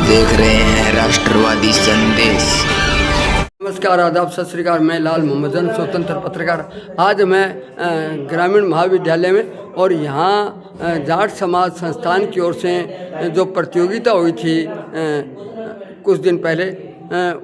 देख रहे हैं राष्ट्रवादी संदेश। नमस्कार, आदाब, सत श्री अकाल। मैं लाल मोहम्मदन, स्वतंत्र पत्रकार। आज मैं ग्रामीण महाविद्यालय में और यहाँ जाट समाज संस्थान की ओर से जो प्रतियोगिता हुई थी कुछ दिन पहले,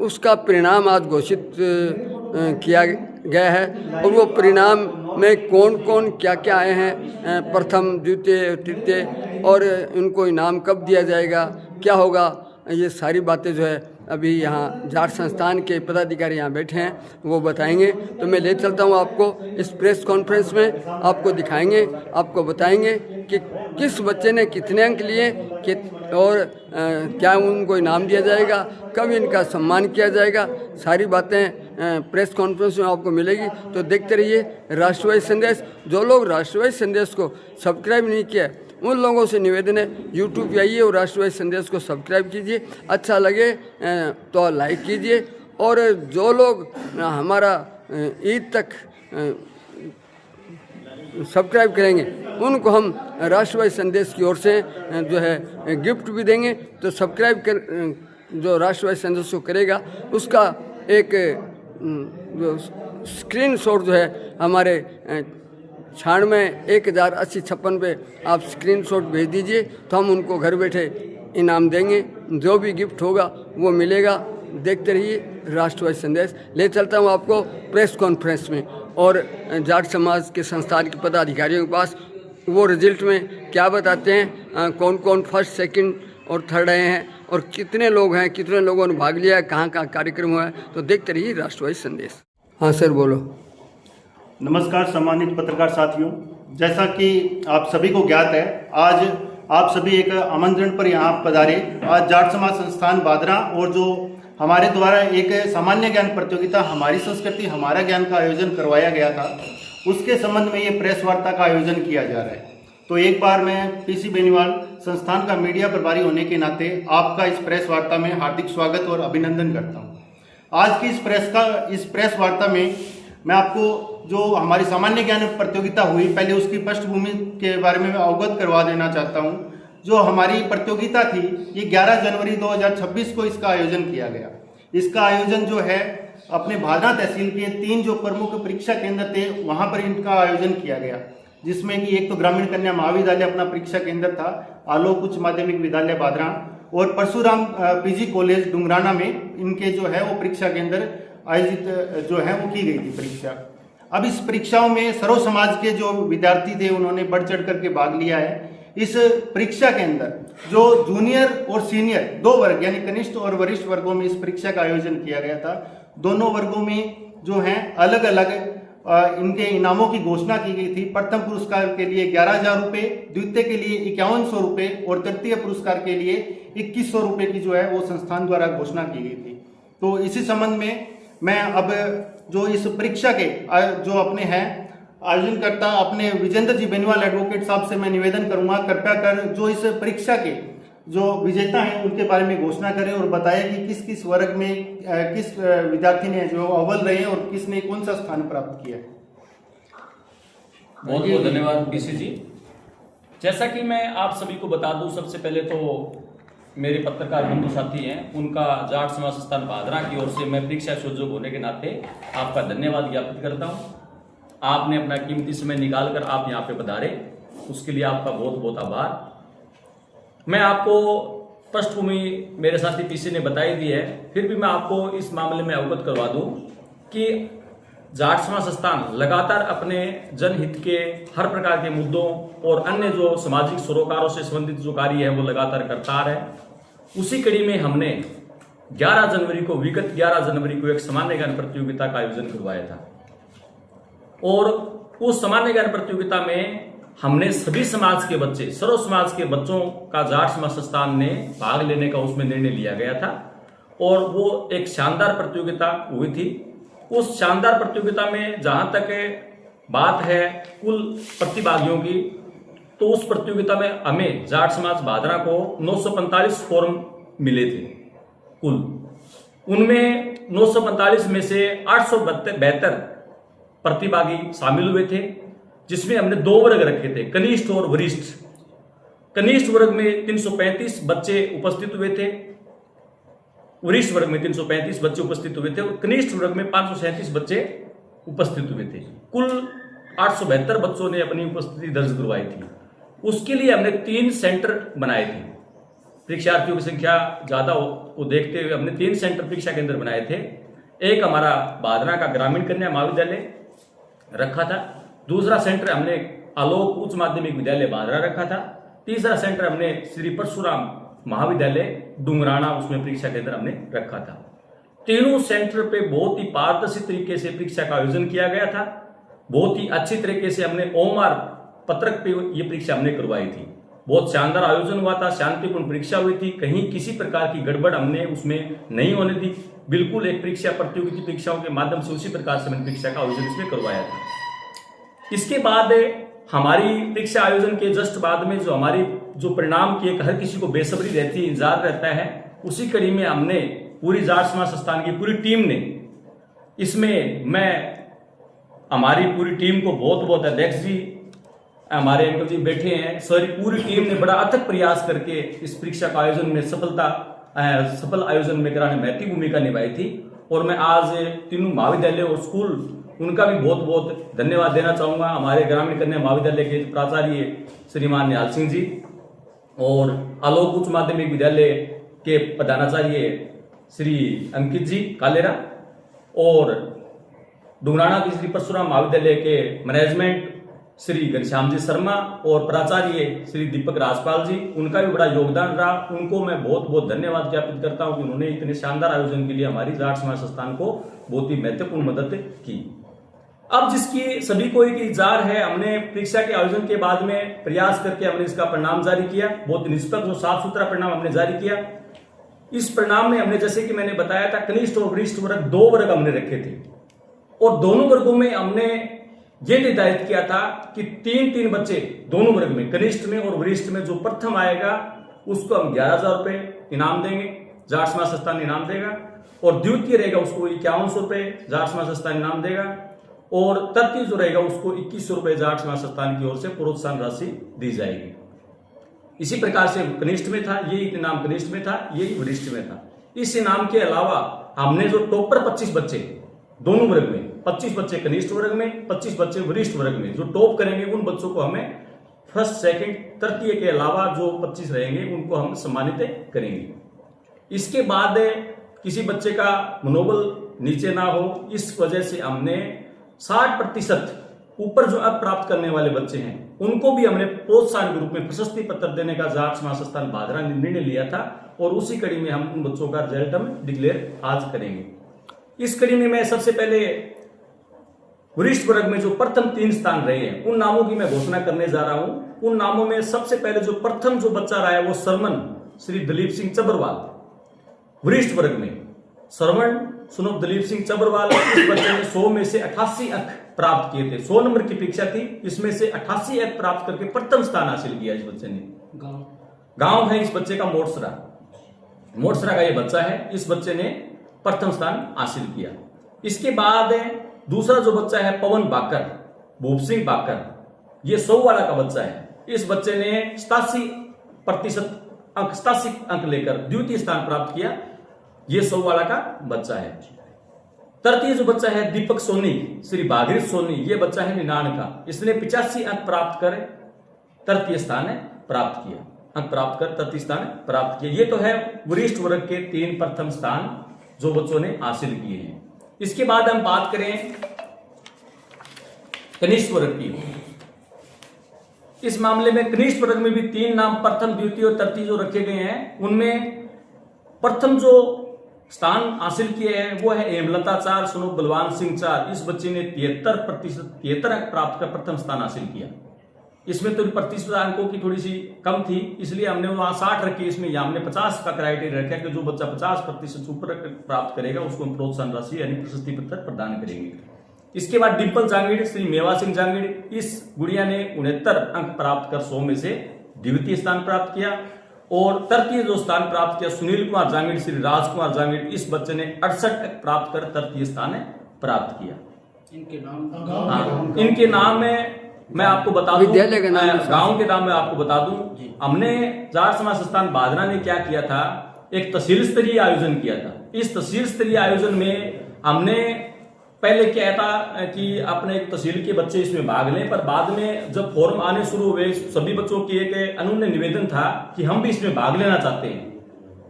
उसका परिणाम आज घोषित किया गया है। और वो परिणाम में कौन कौन क्या क्या आए हैं, प्रथम, द्वितीय, तृतीय, और उनको इनाम कब दिया जाएगा, क्या होगा, ये सारी बातें जो है अभी यहाँ जाट संस्थान के पदाधिकारी यहाँ बैठे हैं, वो बताएंगे। तो मैं ले चलता हूँ आपको इस प्रेस कॉन्फ्रेंस में, आपको दिखाएंगे, आपको बताएंगे कि किस बच्चे ने कितने अंक लिए और क्या उनको इनाम दिया जाएगा, कब इनका सम्मान किया जाएगा। सारी बातें प्रेस कॉन्फ्रेंस में आपको मिलेगी। तो देखते रहिए राष्ट्रवादी संदेश। जो लोग राष्ट्रवादी संदेश को सब्सक्राइब नहीं किया, उन लोगों से निवेदन है, यूट्यूब पे आइए और राष्ट्रवादी संदेश को सब्सक्राइब कीजिए। अच्छा लगे तो लाइक कीजिए। और जो लोग हमारा ईद तक सब्सक्राइब करेंगे, उनको हम राष्ट्रवादी संदेश की ओर से जो है गिफ्ट भी देंगे। तो सब्सक्राइब कर जो राष्ट्रवादी संदेश को करेगा, उसका एक जो स्क्रीनशॉट जो है हमारे 968056 पे आप स्क्रीनशॉट भेज दीजिए, तो हम उनको घर बैठे इनाम देंगे। जो भी गिफ्ट होगा वो मिलेगा। देखते रहिए राष्ट्रवादी संदेश। ले चलता हूँ आपको प्रेस कॉन्फ्रेंस में और जाट समाज के संस्थान के पदाधिकारियों के पास। वो रिजल्ट में क्या बताते हैं, कौन कौन फर्स्ट, सेकंड और थर्ड आए हैं, और कितने लोग हैं, कितने लोगों ने भाग लिया है, कहाँ कहाँ कार्यक्रम हुआ है। तो देखते रहिए राष्ट्रवादी संदेश। हाँ सर, बोलो। नमस्कार सम्मानित पत्रकार साथियों, जैसा कि आप सभी को ज्ञात है, आज आप सभी एक आमंत्रण पर यहाँ पधारे। आज जाट समाज संस्थान बादरा और जो हमारे द्वारा एक सामान्य ज्ञान प्रतियोगिता हमारी संस्कृति हमारा ज्ञान का आयोजन करवाया गया था, उसके संबंध में ये प्रेस वार्ता का आयोजन किया जा रहा है। तो एक बार मैं पीसी बेनीवाल संस्थान का मीडिया प्रभारी होने के नाते आपका इस प्रेस वार्ता में हार्दिक स्वागत और अभिनंदन करता हूँ। आज की इस प्रेस वार्ता में मैं आपको जो हमारी सामान्य ज्ञान प्रतियोगिता हुई, पहले उसकी पृष्ठभूमि के बारे में अवगत करवा देना चाहता हूँ। जो हमारी प्रतियोगिता थी, ये 11 जनवरी 2026 को इसका आयोजन किया गया। इसका आयोजन जो है अपने भादरा तहसील के 3 जो प्रमुख परीक्षा केंद्र थे, वहाँ पर इनका आयोजन किया गया, जिसमें कि एक तो ग्रामीण कन्या महाविद्यालय अपना परीक्षा केंद्र था, आलोक उच्च माध्यमिक विद्यालय बादरा और परशुराम पीजी कॉलेज डुंगराना में इनके जो है वो परीक्षा केंद्र आयोजित जो है वो की गई थी परीक्षा। अब इस परीक्षाओं में सर्व समाज के जो विद्यार्थी थे, उन्होंने बढ़ चढ़ करके भाग लिया है। इस परीक्षा के अंदर जो जूनियर और सीनियर 2 वर्ग यानी कनिष्ठ और वरिष्ठ वर्गों में इस परीक्षा का आयोजन किया गया था। दोनों वर्गों में जो है अलग अलग इनके इनामों की घोषणा की गई थी। प्रथम पुरस्कार के लिए 11,000 रुपये, द्वितीय के लिए 5100 रुपये और तृतीय पुरस्कार के लिए 2100 रुपये की जो है वो संस्थान द्वारा घोषणा की गई थी। तो इसी संबंध में मैं अब जो इस परीक्षा के जो अपने हैं आयोजनकर्ता अपने विजेंद्र जी बेनीवाल एडवोकेट साहब से मैं निवेदन करूंगा, कृपया कर जो इस परीक्षा के जो विजेता हैं उनके बारे में घोषणा करें और बताएं कि किस किस वर्ग में किस विद्यार्थी ने जो अव्वल रहे और किसने कौन सा स्थान प्राप्त किया। बहुत बहुत धन्यवाद पीसी जी। जैसा कि मैं आप सभी को बता दूं, सबसे पहले तो मेरे पत्रकार बंधु साथी हैं, उनका जाट समाज संस्थान बादरा की ओर से मैं परीक्षा संयोजक होने के नाते आपका धन्यवाद ज्ञापित करता हूं। आपने अपना कीमती समय निकालकर आप यहाँ पे पधारे, उसके लिए आपका बहुत बहुत आभार। मैं आपको पृष्ठभूमि मेरे साथी पीसी ने बताई दी है, फिर भी मैं आपको इस मामले में अवगत करवा दूं कि जाट समाज संस्थान लगातार अपने जनहित के हर प्रकार के मुद्दों और अन्य जो सामाजिक सरोकारों से संबंधित जो कार्य है वो लगातार करता आ रहा है। उसी कड़ी में हमने 11 जनवरी को विगत 11 जनवरी को एक सामान्य ज्ञान प्रतियोगिता का आयोजन करवाया था, और उस सामान्य ज्ञान प्रतियोगिता में हमने सभी समाज के बच्चे, सर्व समाज के बच्चों का जाट समाज संस्थान ने भाग लेने का उसमें निर्णय लिया गया था, और वो एक शानदार प्रतियोगिता हुई थी। उस शानदार प्रतियोगिता में जहां तक बात है कुल प्रतिभागियों की, तो उस प्रतियोगिता में हमें जाट समाज बादरा को 945 फॉर्म मिले थे कुल। उनमें 945 में से 872 प्रतिभागी शामिल हुए थे, जिसमें हमने 2 वर्ग रखे थे, कनिष्ठ और वरिष्ठ। कनिष्ठ वर्ग में 335 बच्चे उपस्थित हुए थे वरिष्ठ वर्ग में 335 बच्चे उपस्थित हुए थे और कनिष्ठ वर्ग में 537 बच्चे उपस्थित हुए थे। कुल 872 बच्चों ने अपनी उपस्थिति दर्ज करवाई थी। उसके लिए हमने 3 सेंटर बनाए थे। परीक्षार्थियों की संख्या ज्यादा को देखते हुए हमने 3 सेंटर परीक्षा केंद्र बनाए थे। एक हमारा बादरा का ग्रामीण कन्या महाविद्यालय रखा था, दूसरा सेंटर हमने आलोक उच्च माध्यमिक विद्यालय बादरा रखा था, तीसरा सेंटर हमने श्री परशुराम महाविद्यालय डुंगराना उसमें परीक्षा केंद्र हमने रखा था। तीनों सेंटर पे बहुत ही पारदर्शी तरीके से परीक्षा का आयोजन किया गया था। बहुत ही अच्छी तरीके से हमने ओमआर पत्रक पे ये परीक्षा हमने करवाई थी। बहुत शानदार आयोजन हुआ था, शांतिपूर्ण परीक्षा हुई थी, कहीं किसी प्रकार की गड़बड़ हमने उसमें नहीं होने दी। बिल्कुल एक परीक्षा प्रतियोगिता परीक्षाओं के माध्यम से उसी प्रकार से मैंने परीक्षा का आयोजन इसमें करवाया था। इसके बाद हमारी परीक्षा आयोजन के जस्ट बाद में जो परिणाम की एक हर किसी को बेसब्री रहती है, इंतजार रहता है, उसी कड़ी में हमने पूरी जाट समाज संस्थान की पूरी टीम ने, इसमें मैं हमारी पूरी टीम को बहुत बहुत अध्यक्ष जी, हमारे अंकल जी बैठे हैं, सारी पूरी टीम ने बड़ा अथक प्रयास करके इस परीक्षा का आयोजन में सफल आयोजन में कराने में महत्वपूर्ण भूमिका निभाई थी। और मैं आज तीनों महाविद्यालय और स्कूल उनका भी बहुत बहुत धन्यवाद देना चाहूंगा। हमारे ग्रामीण कन्या महाविद्यालय के प्राचार्य श्रीमान निहाल सिंह जी और आलोक उच्च माध्यमिक विद्यालय के प्रधानाचार्य श्री अंकित जी कालेरा और डुंगराना के श्री परशुराम महाविद्यालय के मैनेजमेंट श्री घनश्याम जी शर्मा और प्राचार्य श्री दीपक राजपाल जी, उनका भी बड़ा योगदान रहा। उनको मैं बहुत बहुत धन्यवाद ज्ञापित करता हूं कि उन्होंने इतने शानदार आयोजन के लिए हमारी जाट समाज संस्थान को बहुत ही महत्वपूर्ण मदद की। अब जिसकी सभी को एक इंतजार है, हमने परीक्षा के आयोजन के बाद में प्रयास करके हमने इसका परिणाम जारी किया। बहुत निष्पक्ष और साफ सुथरा परिणाम हमने जारी किया। इस परिणाम में हमने, जैसे कि मैंने बताया था, कनिष्ठ और वरिष्ठ वर्ग 2 वर्ग हमने रखे थे और दोनों वर्गों में हमने ये निर्धारित किया था कि 3-3 बच्चे दोनों वर्ग में, कनिष्ठ में और वरिष्ठ में, जो प्रथम आएगा उसको हम 11,000 रुपए इनाम देंगे, जाट समाज संस्थान इनाम देगा, और द्वितीय रहेगा उसको 5100 रुपए जाट समाज संस्थान इनाम देगा, और तृतीय जो रहेगा उसको 2100 रुपए जाट समाज संस्थान की ओर से प्रोत्साहन राशि दी जाएगी। इसी प्रकार से कनिष्ठ में था, यही इनाम कनिष्ठ में था, यही वरिष्ठ में था। इस इनाम के अलावा हमने जो टॉपर 25 बच्चे दोनों वर्ग में, 25 बच्चे कनिष्ठ वर्ग में, 25 बच्चे वरिष्ठ वर्ग में जो टॉप करेंगे, उन बच्चों को हमें फर्स्ट, सेकंड, तृतीय के अलावा जो 25 रहेंगे उनको हम सम्मानित करेंगे। इसके बाद किसी बच्चे का मनोबल नीचे ना हो, इस वजह से हमने 60% ऊपर जो अंक प्राप्त करने वाले बच्चे हैं उनको भी हमने प्रोत्साहन के रूप में प्रशस्ति पत्र देने का जाट समाज संस्थान बादरा ने निर्णय लिया था, और उसी कड़ी में हम उन बच्चों का रिजल्ट हम डिक्लेयर आज करेंगे। इस कड़ी में मैं सबसे पहले वरिष्ठ वर्ग में जो प्रथम 3 स्थान रहे हैं उन नामों की मैं घोषणा करने जा रहा हूं। उन नामों में सबसे पहले जो प्रथम जो बच्चा रहा है वो सरमन श्री दलीप सिंह चबरवाल, वरिष्ठ वर्ग में सरवण सुनोब दलीप सिंह चबरवाल। इस बच्चे ने 100 में से 88 अंक प्राप्त किए थे। 100 नंबर की परीक्षा थी, इसमें से 88 अंक प्राप्त करके प्रथम स्थान हासिल किया इस बच्चे ने। गांव है इस बच्चे का मोटसरा का ये बच्चा है, इस बच्चे ने प्रथम स्थान हासिल किया। इसके बाद दूसरा जो बच्चा है पवन बाकर, भूप सिंह बाकर, ये 100 वाला का बच्चा है। इस बच्चे ने 87 अंक लेकर द्वितीय स्थान प्राप्त किया। ये 100 वाला का बच्चा है। तृतीय जो बच्चा है दीपक सोनी श्री भागीरथ सोनी, ये बच्चा है निनान का, इसने 85 अंक प्राप्त कर तृतीय स्थान प्राप्त किया, अंक प्राप्त कर तृतीय स्थान प्राप्त किया। ये तो है वरिष्ठ वर्ग के 3 प्रथम स्थान जो बच्चों ने हासिल किए हैं। इसके बाद हम बात करें कनिष्ठ वर्ग की। इस मामले में कनिष्ठ वर्ग में भी 3 नाम प्रथम, द्वितीय और तृतीय जो रखे गए हैं, उनमें प्रथम जो स्थान हासिल किए हैं वो है हेमलता चार सुनोब बलवान सिंह चार। इस बच्चे ने 73 अंक प्राप्त कर प्रथम स्थान हासिल किया। इसमें तो प्रतिशत अंकों की थोड़ी सी कम थी, इसलिए हमने वहां 60 रखे, इसमें हमने 50 का क्राइटेरिया रखा कि जो बच्चा 50% ऊपर प्राप्त करेगा उसको हम प्रोत्साहन राशि यानी प्रशस्ति पत्र प्रदान करेंगे। इसके बाद डिम्पल जांगीड़ श्री मेवा सिंह जांगीड़, इस गुड़िया ने 69 अंक प्राप्त कर 100 में से द्वितीय स्थान प्राप्त किया। और तृतीय जो स्थान प्राप्त किया सुनील कुमार जांगीड़ श्री राजकुमार जांगीड़, इस बच्चे ने 68 अंक प्राप्त कर तृतीय स्थान प्राप्त किया। इनके नाम में मैं आपको बता दूं, गांव के नाम में आपको बता दूं, हमने जाट समाज संस्थान बादरा ने क्या किया था, एक तहसील स्तरीय आयोजन किया था। इस तहसील स्तरीय आयोजन में हमने पहले क्या था कि अपने एक तहसील के बच्चे इसमें भाग लें, पर बाद में जब फॉर्म आने शुरू हुए सभी बच्चों की एक अनन्य निवेदन था कि हम भी इसमें भाग लेना चाहते हैं।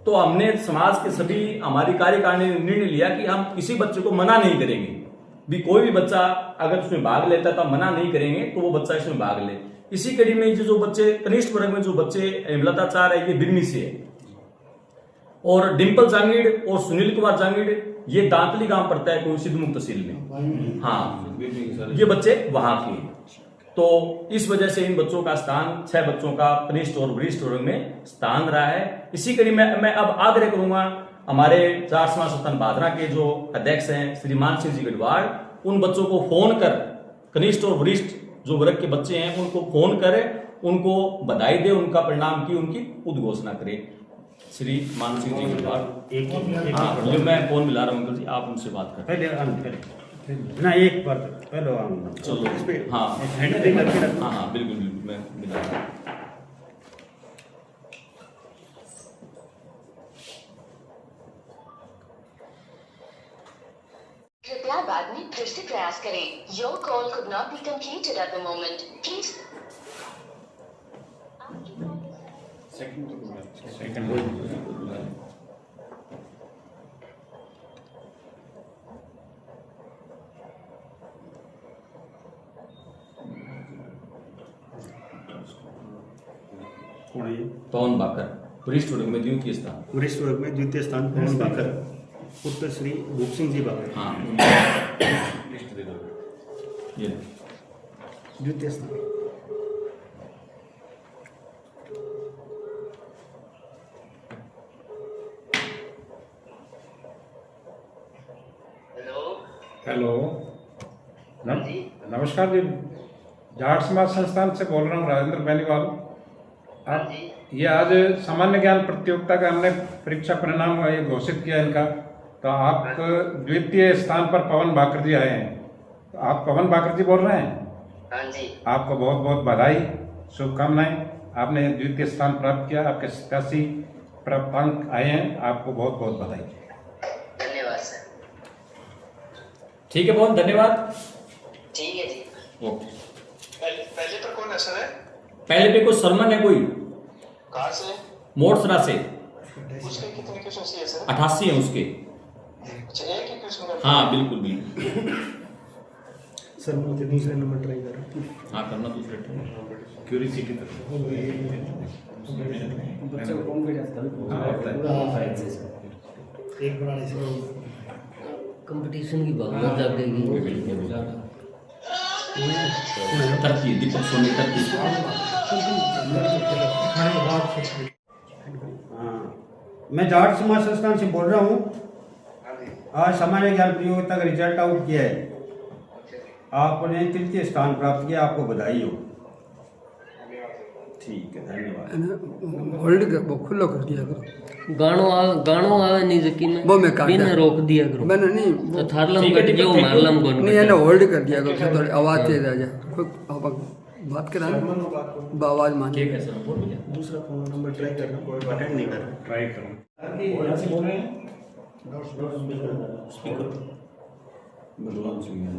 तो हमने समाज के सभी हमारी कार्यकारिणी ने निर्णय लिया कि हम किसी बच्चे को मना नहीं करेंगे, भी कोई भी बच्चा अगर उसमें भाग लेता है तो हम मना नहीं करेंगे, तो वो बच्चा इसमें भाग ले। इसी कड़ी में जो बच्चे कनिष्ठ वर्ग में जो बच्चे हेमलता चाह रहे ये बिरनी से है, और डिम्पल जांगीड़ और सुनील कुमार जांगीड़ ये दांतली गांव पड़ता है कोई सिद्धमुख तहसील में। हाँ, ये बच्चे वहां के। तो इस वजह से इन बच्चों का स्थान 6 बच्चों का कनिष्ठ और वरिष्ठ वर्ग में स्थान रहा है। इसी कड़ी में मैं अब आग्रह करूंगा हमारे जाट समाज संस्थान बादरा के जो अध्यक्ष हैं श्रीमान सिंह जी गढ़वाल, उन बच्चों को फोन कर, कनिष्ठ और वरिष्ठ जो वर्ग के बच्चे हैं उनको फोन करे, उनको बधाई दे, उनका परिणाम की उनकी उद्घोषणा करे। श्री मान सिंह जी गढ़वाल, हाँ, जो मैं फोन मिला रहा हूँ अंकल जी, आप उनसे बात करें। ना एक बार पहले चलो, हाँ हाँ बिल्कुल बिल्कुल, मैं मिला रहा हूँ। कृपया बाद में फिर से प्रयास करें। Your call could not be completed at the moment. Please. पवन बाकर, वरिष्ठ वर्ग में द्वितीय स्थान। वरिष्ठ वर्ग में द्वितीय स्थान पवन बाकर, पुत्र श्री भूप सिंह जी बाकर। हाँ, ये द्वितीय स्थान। हेलो, नमस्कार जी, जाट समाज संस्थान से बोल रहा हूँ, राजेंद्र बेनीवाल। आप ये आज सामान्य ज्ञान प्रतियोगिता का हमने परीक्षा परिणाम ये घोषित किया इनका, तो आप द्वितीय स्थान पर पवन बाकर जी आए हैं। तो आप पवन बाकर जी बोल रहे हैं? हाँ जी। आपको बहुत बहुत बधाई, शुभकामनाएं। आपने द्वितीय स्थान प्राप्त किया, आपके 87 प्राप्त अंक आए हैं, आपको बहुत बहुत बधाई। धन्यवाद सर। ठीक है पवन, धन्यवाद। ठीक है जी। ओके। पहले पर कौन है सर? पहले पे कोई सरमन है कोई, कहाँ से? मोड़सरा से। उसके कितने क्वेश्चन चाहिए सर? 88 है उसके। अच्छा, एक ही क्वेश्चन का? हाँ बिल्कुल बिल्कुल। सर मुझे दूसरे नंबर ट्राई करो। हाँ करना दूसरे क्यूरियोसिटी एक बड़ा कंपटीशन की भावना जागेगी। तरक्की दीपक सोनी तरक्की। मैं जाट समाज संस्थान से बोल रहा हूँ। आज सामान्य ज्ञान प्रतियोगिता का रिजल्ट आउट किया है, आपने तृतीय स्थान प्राप्त किया, आपको बधाई हो। ठीक है, धन्यवाद। होल्ड कर, वो खुला कर दिया करो। गानो आवे नहीं जकी में वो मैं काट बिन रोक दिया करो। मैंने नहीं तो थारलम कट जो मारलम कौन नहीं, है ना, होल्ड कर दिया करो, थोड़ी आवाज तेज आ जाए। कोई बात करा ना, आवाज मान। ठीक है सर, बोल भैया। दूसरा फोन नंबर ट्राई करना, कोई अटेंड नहीं कर रहा। ट्राई करो। यहाँ से बोल रहे हैं?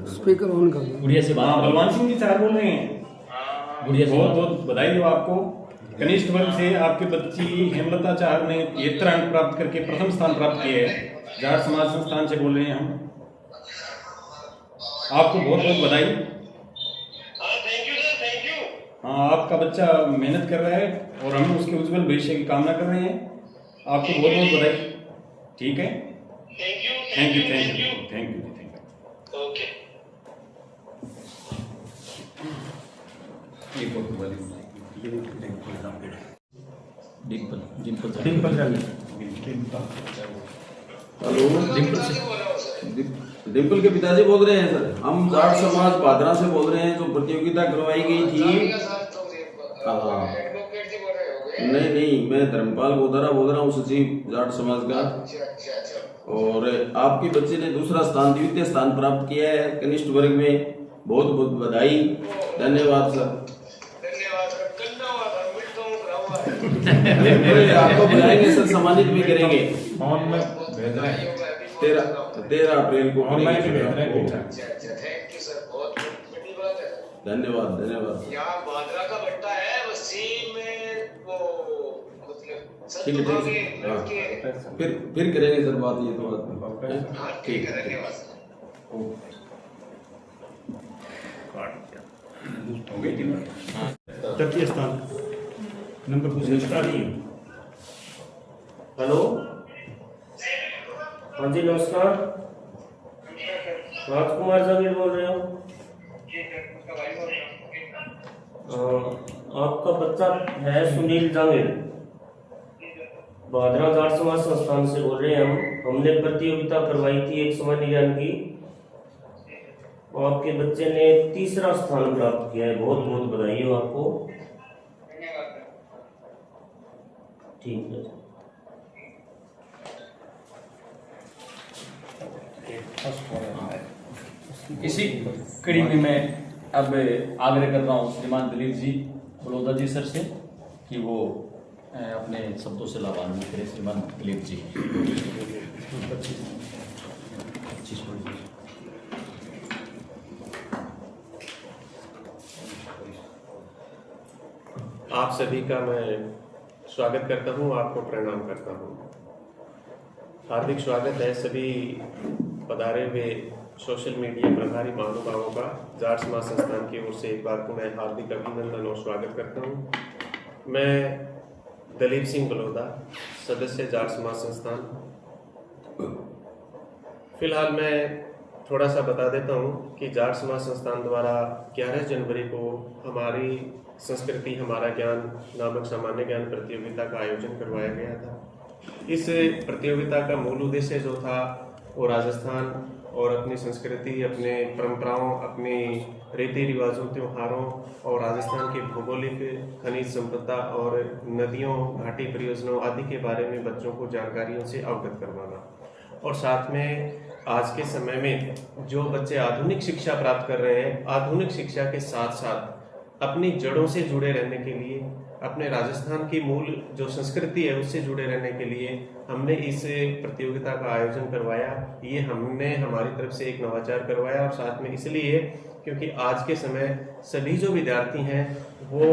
स्पीकर ऑन कर दो। गुड़िया से बात करो। बलवान सिंह जी सर बोल रहे हैं। गुड़िया से बहुत बहुत बधाई हो आपको। कनिष्ठ वर्ग से आपकी बच्ची हेमलता चाहर ने 73 अंक प्राप्त करके प्रथम स्थान प्राप्त किए है। जाट समाज संस्थान से बोल रहे हैं हम, आपको बहुत बहुत बधाई। Thank you sir, thank you. हाँ, आपका बच्चा मेहनत कर रहा है और हम उसके उज्जवल भविष्य की कामना कर रहे हैं। आपको बहुत बहुत बधाई। ठीक है, thank you, thank you, thank you, thank you, thank you. Okay. Dimple Dimple Dimple के पिताजी बोल रहे हैं सर। हम जाट समाज बादरा से बोल रहे हैं, जो प्रतियोगिता करवाई गई थी। हाँ, नहीं नहीं, मैं धर्मपाल गोदारा बोल रहा हूँ, सचिव जाट समाज का। और आपकी बच्ची ने दूसरा स्थान, द्वितीय स्थान प्राप्त किया है कनिष्ठ वर्ग में। बहुत बहुत बधाई, धन्यवाद सर। आपको बुलाएंगे सर, सम्मानित भी करेंगे। फोन में भेज रहे हैं, 13 अप्रैल को ऑनलाइन भी भेज रहे हैं। थैंक यू सर, बहुत बड़ी बात है। धन्यवाद धन्यवाद। यहाँ बादरा का बट्टा है, वसीम में वो मतलब ठीक है फिर करेंगे सर बात, ये तो बात। हाँ ठीक है, धन्यवाद सर। तृतीय स्थान नंबर कुछ हेलो, हाँ जी नमस्कार, राजकुमार जागीर बोल रहे हो। आपका बच्चा है सुनील जागीर, बादरा जाट समाज संस्थान से बोल रहे हैं हमने प्रतियोगिता करवाई थी एक सामान्य ज्ञान की, आपके बच्चे ने 3रा स्थान प्राप्त किया है, बहुत बहुत बधाई हो आपको। ठीक है, इसी कड़ी में मैं अब आग्रह कर रहा हूँ श्रीमान दिलीप जी बड़ौदा जी सर से कि वो अपने शब्दों से लाभान्वित करें। श्रीमान दिलीप जी। आप सभी का मैं स्वागत करता हूं, आपको प्रणाम करता हूं। हार्दिक स्वागत है सभी पधारे हुए सोशल मीडिया प्रभारी महानुभावों का जाट समाज संस्थान की ओर से एक बार पुनः हार्दिक अभिनंदन और स्वागत करता हूं। मैं दलीप सिंह बलौदा, सदस्य जाट समाज संस्थान। फिलहाल मैं थोड़ा सा बता देता हूं कि जाट समाज संस्थान द्वारा 11 जनवरी को हमारी संस्कृति हमारा ज्ञान नामक सामान्य ज्ञान प्रतियोगिता का आयोजन करवाया गया था। इस प्रतियोगिता का मूल उद्देश्य जो था वो राजस्थान और अपनी संस्कृति, अपने परंपराओं, अपनी रीति रिवाजों, त्योहारों और राजस्थान की भौगोलिक खनिज संपदा और नदियों, घाटी परियोजनाओं आदि के बारे में बच्चों को जानकारियों से अवगत करवाना, और साथ में आज के समय में जो बच्चे आधुनिक शिक्षा प्राप्त कर रहे हैं, आधुनिक शिक्षा के साथ साथ अपनी जड़ों से जुड़े रहने के लिए, अपने राजस्थान की मूल जो संस्कृति है उससे जुड़े रहने के लिए हमने इस प्रतियोगिता का आयोजन करवाया। ये हमने हमारी तरफ से एक नवाचार करवाया, और साथ में इसलिए क्योंकि आज के समय सभी जो विद्यार्थी हैं वो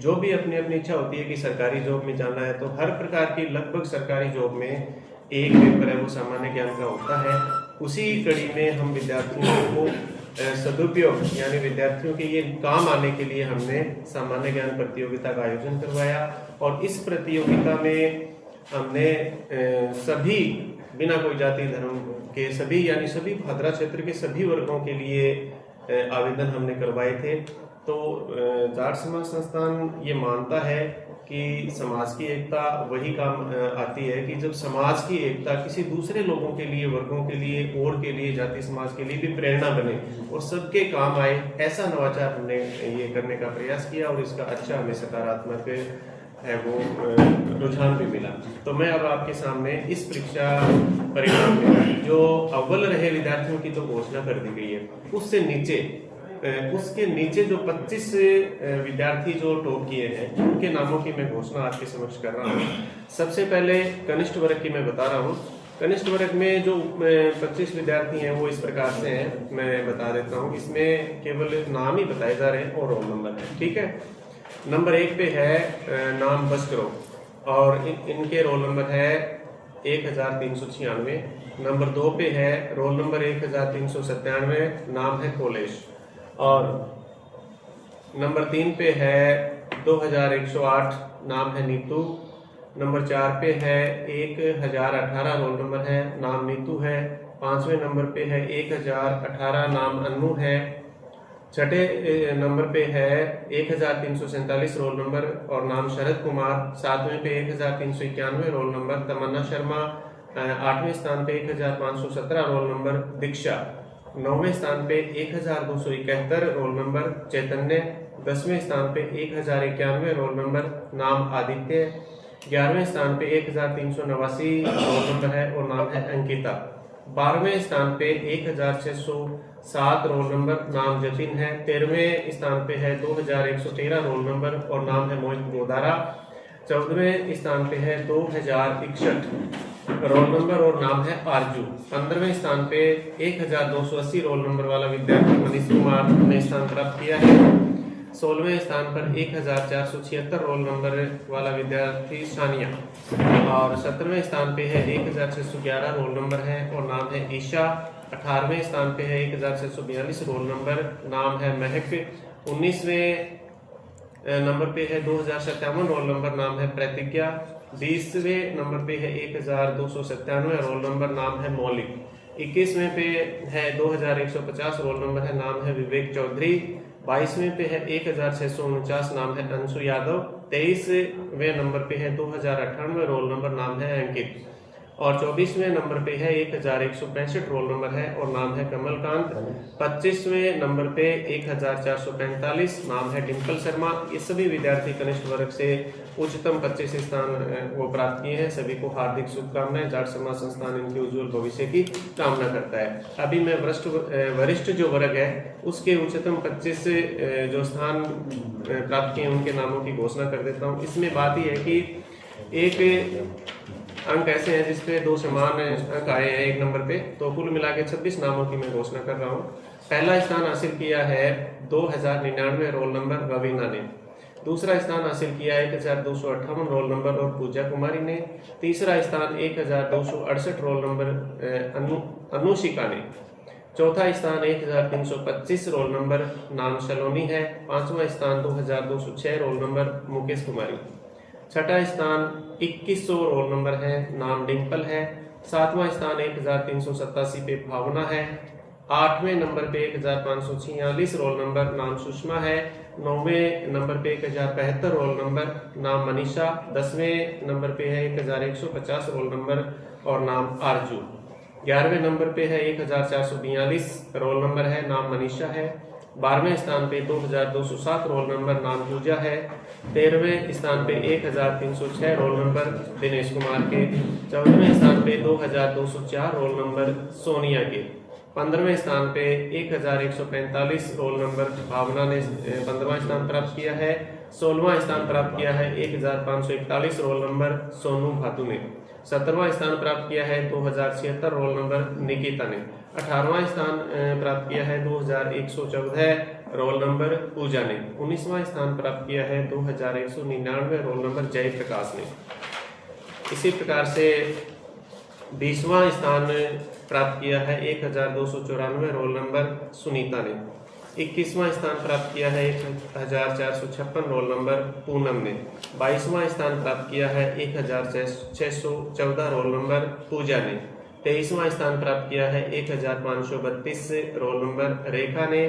जो भी अपनी अपनी इच्छा होती है कि सरकारी जॉब में जाना है, तो हर प्रकार की लगभग सरकारी जॉब में एक पेपर है वो सामान्य ज्ञान का होता है। उसी कड़ी में हम विद्यार्थियों को सदुपयोग यानी विद्यार्थियों के ये काम आने के लिए हमने सामान्य ज्ञान प्रतियोगिता का आयोजन करवाया, और इस प्रतियोगिता में हमने सभी बिना कोई जाति धर्म के सभी यानी सभी भादरा क्षेत्र के सभी वर्गों के लिए आवेदन हमने करवाए थे। तो जाट समाज संस्थान ये मानता है कि समाज की एकता वही काम आती है कि जब समाज की एकता किसी दूसरे लोगों के लिए, वर्गों के लिए और के लिए, जाति समाज के लिए भी प्रेरणा बने और सबके काम आए, ऐसा नवाचार हमने ये करने का प्रयास किया, और इसका अच्छा हमें सकारात्मक है वो रुझान भी मिला। तो मैं अब आपके सामने इस परीक्षा परिणाम में जो अव्वल रहे विद्यार्थियों की तो घोषणा कर दी गई है, उसके नीचे जो 25 विद्यार्थी जो टॉप किए हैं उनके नामों की मैं घोषणा आपके समक्ष कर रहा हूँ। सबसे पहले कनिष्ठ वर्ग की मैं बता रहा हूँ। कनिष्ठ वर्ग में जो 25 विद्यार्थी हैं वो इस प्रकार से हैं, मैं बता देता हूँ। इसमें केवल नाम ही बताए जा रहे हैं और रोल नंबर है, ठीक है। नंबर 1 पे है नाम बस्करो, और इनके रोल नंबर है 1396। नंबर 2 पे है रोल नंबर 1397, नाम है कोलेश। और नंबर 3 पे है 2108, नाम है नीतू। नंबर 4 पे है 1018, रोल नंबर है, नाम नीतू है। 5वें नंबर पे है 1018, नाम अन्नू है। 6ठे नंबर पे है 1347, रोल नंबर और नाम शरद कुमार। 7वें पे 1391, रोल नंबर तमन्ना शर्मा। 8वें स्थान पे 1517, रोल नंबर दीक्षा। 9वें स्थान पे 1271, रोल नंबर चैतन्य। 10वें स्थान पे 1091, रोल नंबर, नाम आदित्य। 11वें स्थान पे 1389, रोल नंबर है और नाम है अंकिता। 12वें स्थान पे 1607, रोल नंबर, नाम जतिन है। 13वें स्थान पे है 2113, रोल नंबर और नाम है मोहित गोदारा। 14वें स्थान पे है 2061 रोल नंबर और नाम है आरजू। 15वें स्थान पे 1280 रोल नंबर वाला विद्यार्थी मनीष कुमार ने स्थान प्राप्त किया है। 16वें स्थान पर 1476 रोल नंबर वाला विद्यार्थी सानिया, और 17वें स्थान पे है 1611 रोल नंबर है और नाम है ईशा। 18वें स्थान पे है 1642 रोल नंबर, नाम है महक। 19वें नंबर पे है 2057 रोल नंबर, नाम है प्रतिज्ञा। 20वें नंबर पे है 1297 रोल नंबर, नाम है मौलिक। 21वें पे है 2150 रोल नंबर है, नाम है विवेक चौधरी। 22वें पे है 1649, नाम है अंशु यादव। 23वें नंबर पे है 2098 रोल नंबर, नाम है अंकित। और 24वें नंबर पे है 1165 रोल नंबर है और नाम है कमलकांत। 25वें नंबर पे 1445, नाम है डिम्पल शर्मा। ये सभी विद्यार्थी कनिष्ठ वर्ग से उच्चतम 25 स्थान वो प्राप्त किए हैं। सभी को हार्दिक शुभकामनाएं। जाट समाज संस्थान इनके उज्जवल भविष्य की कामना करता है। अभी मैं वरिष्ठ जो वर्ग है उसके उच्चतम 25 जो स्थान प्राप्त किए उनके नामों की घोषणा कर देता हूँ। इसमें बात यह है कि एक अंक ऐसे हैं जिसपे 2 समान अंक आए हैं 1 नंबर पे, तो कुल मिला के 26 नामों की मैं घोषणा कर रहा हूँ। पहला स्थान हासिल किया है 2099 रोल नंबर रवीना ने। दूसरा स्थान हासिल किया 1258 रोल नंबर और पूजा कुमारी ने। तीसरा स्थान 1268 रोल नंबर अनुशिका ने। चौथा स्थान 1325 रोल नंबर, नाम सलोनी है। 5वां स्थान 2206 रोल नंबर मुकेश कुमारी। छठा स्थान 2100 रोल नंबर है, नाम डिम्पल है। 7वां स्थान 1387 पे भावना है। 8वें नंबर पे 1546 रोल नंबर, नाम सुषमा है। 9वें नंबर पे 1075 रोल नंबर, नाम मनीषा। 10वें नंबर पे है 1150 रोल नंबर और नाम आरजू। 11वें नंबर पे है 1442 रोल नंबर है, नाम मनीषा है। 12वें स्थान पे 2207 रोल नंबर, नाम पूजा है। 13वें स्थान पे 1306 रोल नंबर दिनेश कुमार के। 14वें स्थान पे 2204 रोल नंबर सोनिया के। 15वें स्थान पे 1145 रोल नंबर भावना ने 15वां स्थान प्राप्त किया है। 16वां स्थान प्राप्त किया है 1541 रोल नंबर सोनू भातू ने। 17वां स्थान प्राप्त किया है 2076 रोल नंबर निकिता ने। 18वां स्थान प्राप्त किया है 2114 रोल नंबर पूजा ने। 19वां स्थान प्राप्त किया है 2199 रोल नंबर जय प्रकाश ने। इसी प्रकार से 20वां स्थान प्राप्त किया है 1294 रोल नंबर सुनीता ने। 21वां स्थान प्राप्त किया है 1456 रोल नंबर पूनम ने। 22वां स्थान प्राप्त किया है 1614 रोल नंबर पूजा ने। 23वां स्थान प्राप्त किया है 1532 रोल नंबर रेखा ने।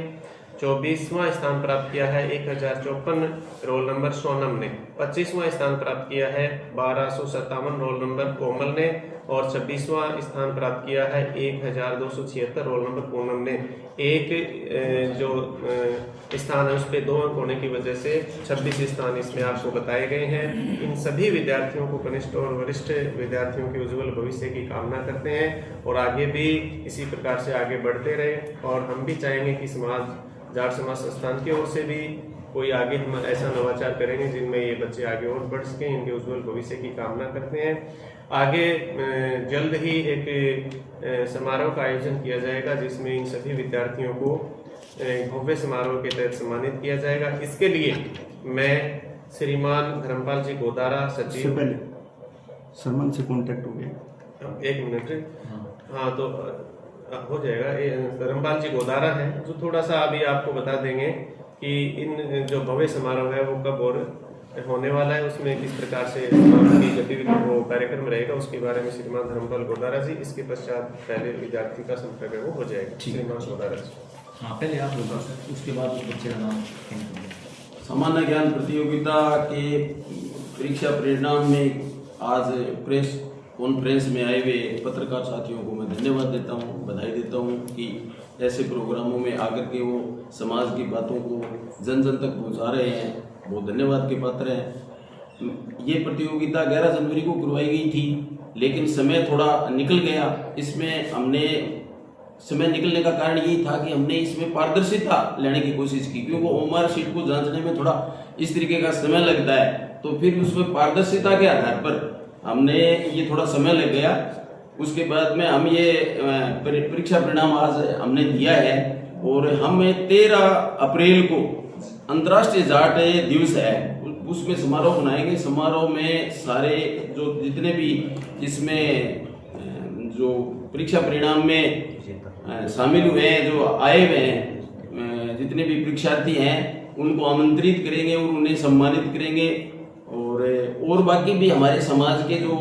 24वां स्थान प्राप्त किया है 1054 रोल नंबर सोनम ने। 25वां स्थान प्राप्त किया है 1257 रोल नंबर कोमल ने। और 26वां स्थान प्राप्त किया है 1276 रोल नंबर पूनम ने। एक जो स्थान है उस पर 2 अंक होने की वजह से 26 स्थान इसमें आपको बताए गए हैं। इन सभी विद्यार्थियों को कनिष्ठ और वरिष्ठ विद्यार्थियों के उज्जवल भविष्य की कामना करते हैं और आगे भी इसी प्रकार से आगे बढ़ते रहे। और हम भी चाहेंगे कि जाट समाज संस्थान की ओर से भी कोई आगे हम ऐसा नवाचार करेंगे जिनमें ये बच्चे आगे और बढ़ सकें। इनके उज्जवल भविष्य की कामना करते हैं। आगे जल्द ही एक समारोह का आयोजन किया जाएगा जिसमें इन सभी विद्यार्थियों को भव्य समारोह के तहत सम्मानित किया जाएगा। इसके लिए मैं श्रीमान धर्मपाल जी गोदारा सचिव पहले सरमन से कांटेक्ट हो गया। 1 मिनट। हाँ तो हो जाएगा। धर्मपाल जी गोदारा है जो थोड़ा सा अभी आपको बता देंगे कि इन जो भव्य समारोह है वो कब और होने वाला है, उसमें किस प्रकार से की गतिविधि वो कार्यक्रम रहेगा उसके बारे में श्रीमान धर्मपाल गोदारा जी। इसके पश्चात पहले विद्यार्थी का संपर्क है वो हो जाएगा। श्रीमान गोदारा जी। हाँ पहले आप होगा सर, उसके बाद उस बच्चे का नाम। सामान्य ज्ञान प्रतियोगिता के परीक्षा परिणाम में आज प्रेस कॉन्फ्रेंस में आए हुए पत्रकार साथियों को मैं धन्यवाद देता हूँ, बधाई देता हूँ कि ऐसे प्रोग्रामों में आकर के वो समाज की बातों को जन जन तक पहुँचा रहे हैं, वो धन्यवाद के पात्र हैं। ये प्रतियोगिता 11 जनवरी को करवाई गई थी लेकिन समय थोड़ा निकल गया। इसमें हमने समय निकलने का कारण यही था कि हमने इसमें पारदर्शिता लेने की कोशिश की, क्योंकि ओएमआर शीट को जांचने में थोड़ा इस तरीके का समय लगता है तो फिर उसमें पारदर्शिता के आधार पर हमने ये थोड़ा समय लग गया। उसके बाद में हम ये परीक्षा परिणाम आज हमने दिया है और हम 13 अप्रैल को अंतर्राष्ट्रीय जाट दिवस है, उसमें समारोह बनाएंगे। समारोह में सारे जो जितने भी इसमें जो परीक्षा परिणाम में शामिल हुए हैं, जो आए हुए हैं, जितने भी परीक्षार्थी हैं उनको आमंत्रित करेंगे और उन्हें सम्मानित करेंगे। और बाकी भी हमारे समाज के जो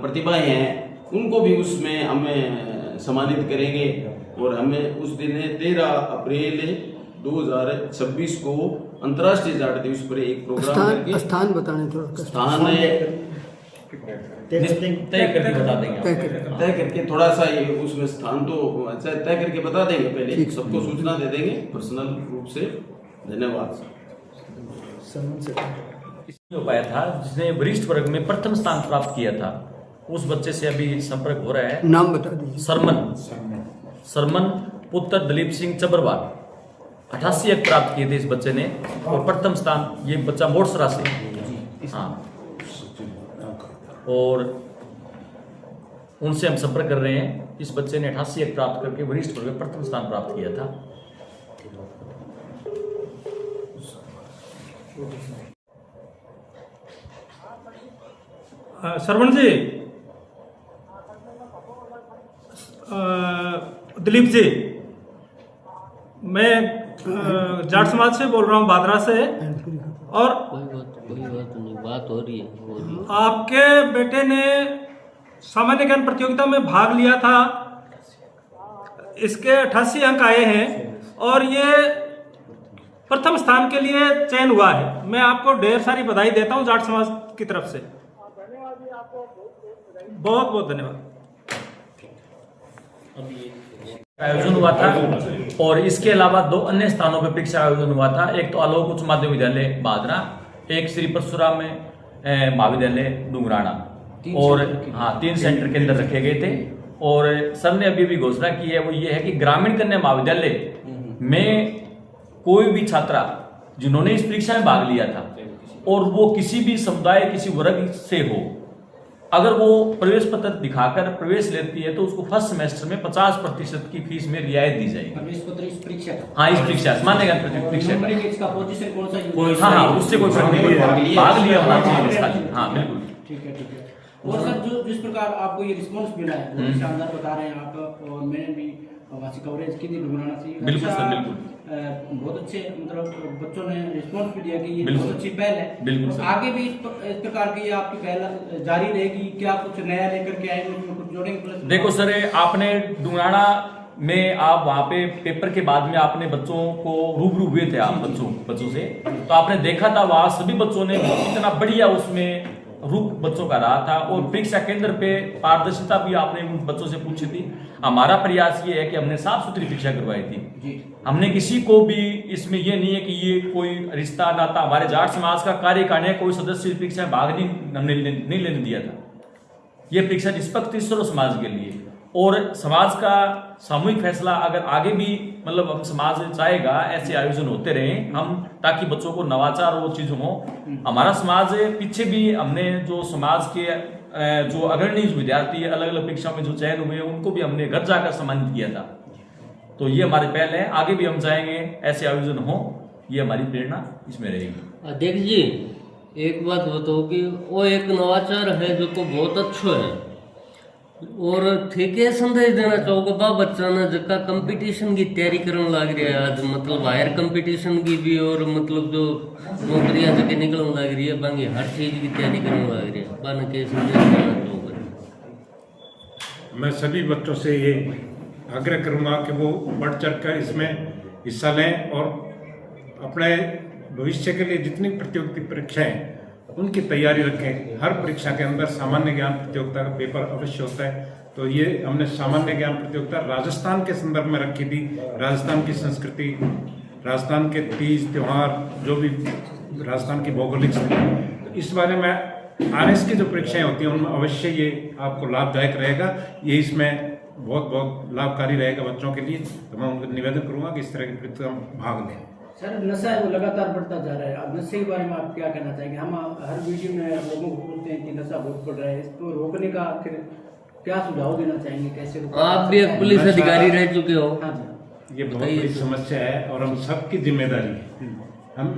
प्रतिभाएं हैं उनको भी उसमें हमें सम्मानित करेंगे। और हमें उस दिन 13 अप्रैल 2026 को अंतर्राष्ट्रीय जाट दिवस पर एक प्रोग्राम करके स्थान बताने थोड़ा स्थान तय करके थोड़ा सा ये उसमें स्थान तो अच्छा तय करके बता देंगे, पहले सबको सूचना दे देंगे पर्सनल रूप से। धन्यवाद। हो पाया था जिसने वरिष्ठ वर्ग में प्रथम स्थान प्राप्त किया था, उस बच्चे से अभी संपर्क हो रहा है। नाम बता दीजिए। सरमन पुत्र दलीप सिंह चबरवाल 88 अंक प्राप्त किए थे इस बच्चे ने, और प्रथम स्थान ये बच्चा मोड़सरा से, हाँ, और उनसे हम संपर्क कर रहे हैं। इस बच्चे ने 88 अंक प्राप्त करके वरिष्ठ वर्ग में प्रथम स्थान प्राप्त किया था। सरवण जी, दिलीप जी, मैं जाट समाज से बोल रहा हूँ, बादरा से। और कोई बात नहीं, बात हो रही है। आपके बेटे ने सामान्य ज्ञान प्रतियोगिता में भाग लिया था, इसके 88 अंक आए हैं और ये प्रथम स्थान के लिए चयन हुआ है। मैं आपको ढेर सारी बधाई देता हूँ जाट समाज की तरफ से। बहुत बहुत धन्यवाद। आयोजन हुआ था और इसके अलावा 2 अन्य स्थानों पर परीक्षा आयोजन हुआ था। एक तो आलोक उच्च माध्यमिक विद्यालय बादरा, एक श्री परशुराम में महाविद्यालय डुंगराना, और हाँ 3 सेंटर के अंदर रखे गए थे। और सर ने अभी भी घोषणा की है, वो ये है कि ग्रामीण कन्या महाविद्यालय में कोई भी छात्रा जिन्होंने इस परीक्षा में भाग लिया था और वो किसी भी समुदाय किसी वर्ग से हो, अगर वो प्रवेश पत्र दिखाकर प्रवेश लेती है तो उसको फर्स्ट सेमेस्टर में 50% की फीस में रियायत दी जाएगी। प्रवेश पत्र इस परीक्षा का? हाँ, इस परीक्षा मान्य ज्ञान परीक्षा का। इसका पोजीशन कौन सा? हाँ, उससे कोई फर्क नहीं पड़ता, भाग लिया होना चाहिए। हाँ बिल्कुल, ठीक है। और सर जो जिस प्रकार आपको ये रिस्पांस मिला है बहुत शानदार बता रहे हैं आप, और मैंने भी वहाँ से कवरेज की थी डुमराना से। बिल्कुल सर, बिल्कुल बहुत अच्छे, मतलब बच्चों ने रिस्पांस भी दिया कि ये बहुत अच्छी पहल है। बिल्कुल सर। आगे भी इस प्रकार की आपकी पहल जारी रहेगी क्या? कुछ नया लेकर के आएंगे, कुछ जोड़ेंगे? देखो सर, आपने डुंगराना में आप वहाँ पे पेपर के बाद में आपने बच्चों को रूबरू हुए थे, आप बच्चों से, तो आपने देखा था वहाँ सभी बच्चों ने इतना बढ़िया उसमें रूप बच्चों का रहा था। और परीक्षा केंद्र पे पारदर्शिता भी आपने उन बच्चों से पूछी थी। हमारा प्रयास ये है कि हमने साफ सुथरी परीक्षा करवाई थी। हमने किसी को भी इसमें ये नहीं है कि ये कोई रिश्ता नाता, हमारे जाट समाज का कार्यकारिणी कोई सदस्य परीक्षा में भाग नहीं लेने दिया था। ये परीक्षा निष्पक्ष थी सर्व समाज के लिए, और समाज का सामूहिक फैसला अगर आगे भी मतलब हम समाज चाहेगा ऐसे आयोजन होते रहे हम, ताकि बच्चों को नवाचार वो चीज़ हो। हमारा समाज पीछे भी हमने जो समाज के जो अग्रणी विद्यार्थी अलग अलग परीक्षाओं में जो चयन हुए उनको भी हमने घर जाकर सम्मानित किया था। तो ये हमारी पहल है, आगे भी हम चाहेंगे ऐसे आयोजन हो, ये हमारी प्रेरणा इसमें रहेगी। अध्यक्ष जी, एक बात बताओ कि वो एक नवाचार है जो को बहुत अच्छा है, और ठीक संदेश देना चाहोगे बा बच्चा ने जका कंपटीशन की तैयारी करने लग रही है आज, मतलब हायर कंपटीशन की भी, और मतलब जो नौकरियां जगह निकलने लग रही है, बाकी हर चीज की तैयारी करने लग रही है, बा के संदेश देना चाहोगे? मैं सभी बच्चों से ये आग्रह करूंगा कि वो बढ़ चढ़ कर इसमें हिस्सा लें और अपने भविष्य के लिए जितनी प्रतियोगिता परीक्षाएं उनकी तैयारी रखें। हर परीक्षा के अंदर सामान्य ज्ञान प्रतियोगिता का पेपर अवश्य होता है। तो ये हमने सामान्य ज्ञान प्रतियोगिता राजस्थान के संदर्भ में रखी थी। राजस्थान की संस्कृति, राजस्थान के तीज त्योहार, जो भी राजस्थान की भौगोलिक स्थिति, तो इस बारे में आरएस की जो परीक्षाएं होती हैं उनमें अवश्य ये आपको लाभदायक रहेगा। ये इसमें बहुत बहुत लाभकारी रहेगा बच्चों के लिए। तो मैं उनको निवेदन करूँगा कि इस तरह की परीक्षा में भाग लें। सर नशा है वो लगातार बढ़ता जा रहा है। अब नशे के बारे में आप क्या कहना चाहेंगे? हम हर वीडियो में लोगों को पूछते हैं कि नशा बहुत बढ़ रहा है, इसको रोकने का आखिर क्या सुझाव देना चाहेंगे? कैसे आप भी एक पुलिस अधिकारी रह चुके हो। हाँ जी, ये बहुत बड़ी समस्या है और हम सबकी जिम्मेदारी है। हम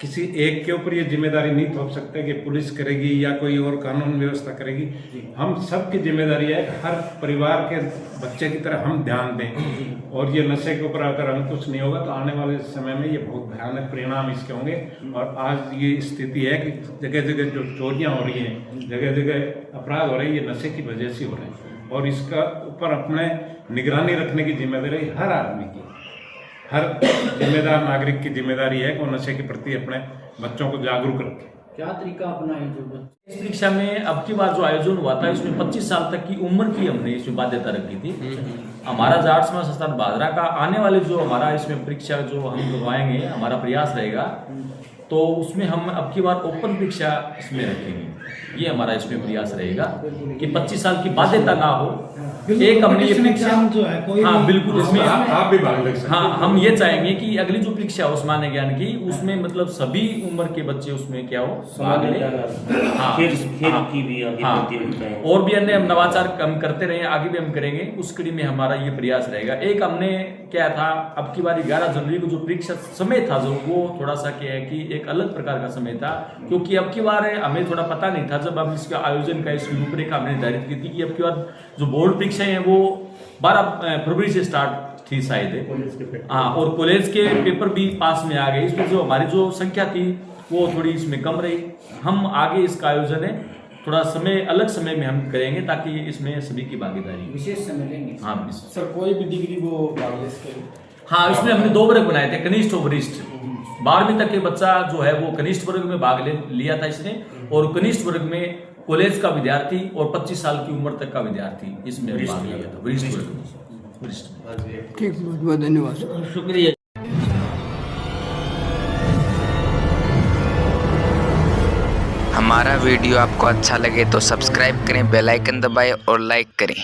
किसी एक के ऊपर ये जिम्मेदारी नहीं थोप सकते कि पुलिस करेगी या कोई और कानून व्यवस्था करेगी। हम सबकी जिम्मेदारी है कि हर परिवार के बच्चे की तरह हम ध्यान दें और ये नशे के ऊपर अगर अंकुश नहीं होगा तो आने वाले समय में ये बहुत भयानक परिणाम इसके होंगे। और आज ये स्थिति है कि जगह जगह जो चोरियां हो रही हैं, जगह जगह अपराध हो रहे हैं, ये नशे की वजह से हो रहे हैं। और इसका ऊपर अपने निगरानी रखने की जिम्मेदारी हर आदमी की, हर जिम्मेदार नागरिक की जिम्मेदारी है कि वो नशे के प्रति अपने बच्चों को जागरूक रखें। क्या तरीका अपनाएं जो इस परीक्षा में अब की बार जो आयोजन हुआ था इसमें 25 साल तक की उम्र की हमने इसमें बाध्यता रखी थी। हमारा जाट समाज संस्थान भादरा का आने वाले जो हमारा इसमें परीक्षा जो हम करवाएंगे, हमारा प्रयास रहेगा तो उसमें हम अब की बार ओपन परीक्षा इसमें रखेंगे। ये हमारा इसमें प्रयास रहेगा कि 25 साल की बाध्यता ना हो। एक हमने ये परीक्षा जो है कोई हाँ बिल्कुल इसमें आप भी भाग ले सकते हैं। हाँ हम ये चाहेंगे कि अगली जो परीक्षा है उस्मानिया ज्ञान की उसमें मतलब सभी उम्र के बच्चे उसमें क्या हो भाग लें। हाँ की भी हाँ और भी अन्य हम नवाचार हम करते रहे, आगे भी हम करेंगे। उस कड़ी में हमारा ये प्रयास रहेगा। एक हमने क्या था अब की बार 11 जनवरी को जो परीक्षा समय था जो वो थोड़ा सा क्या है कि एक अलग प्रकार का समय था, क्योंकि अब की बार हमें थोड़ा पता नहीं था जब हम इसका आयोजन का इस रूपरेखा हमने निर्धारित की थी कि अब की बार जो बोर्ड परीक्षाएं हैं वो 12 फरवरी से स्टार्ट थी शायद। हाँ और कॉलेज के पेपर भी पास में आ गए। इसमें जो हमारी जो संख्या थी वो थोड़ी इसमें कम रही। हम आगे इसका आयोजन है थोड़ा समय अलग समय में हम करेंगे ताकि इसमें सभी की भागीदारी विशेष समय लेंगे। हाँ सर कोई भी डिग्री वो भाग ले सके। हाँ इसमें हमने 2 वर्ग बनाए थे, कनिष्ठ और वरिष्ठ। 12वीं तक के बच्चा जो है वो कनिष्ठ वर्ग में भाग लिया था इसने, और कनिष्ठ वर्ग में कॉलेज का विद्यार्थी और 25 साल की उम्र तक का विद्यार्थी इसमें भाग लिया था। वरिष्ठ वर्ग वरिष्ठ। ठीक, बहुत बहुत धन्यवाद, शुक्रिया। हमारा वीडियो आपको अच्छा लगे तो सब्सक्राइब करें, बेल आइकन दबाएं और लाइक करें।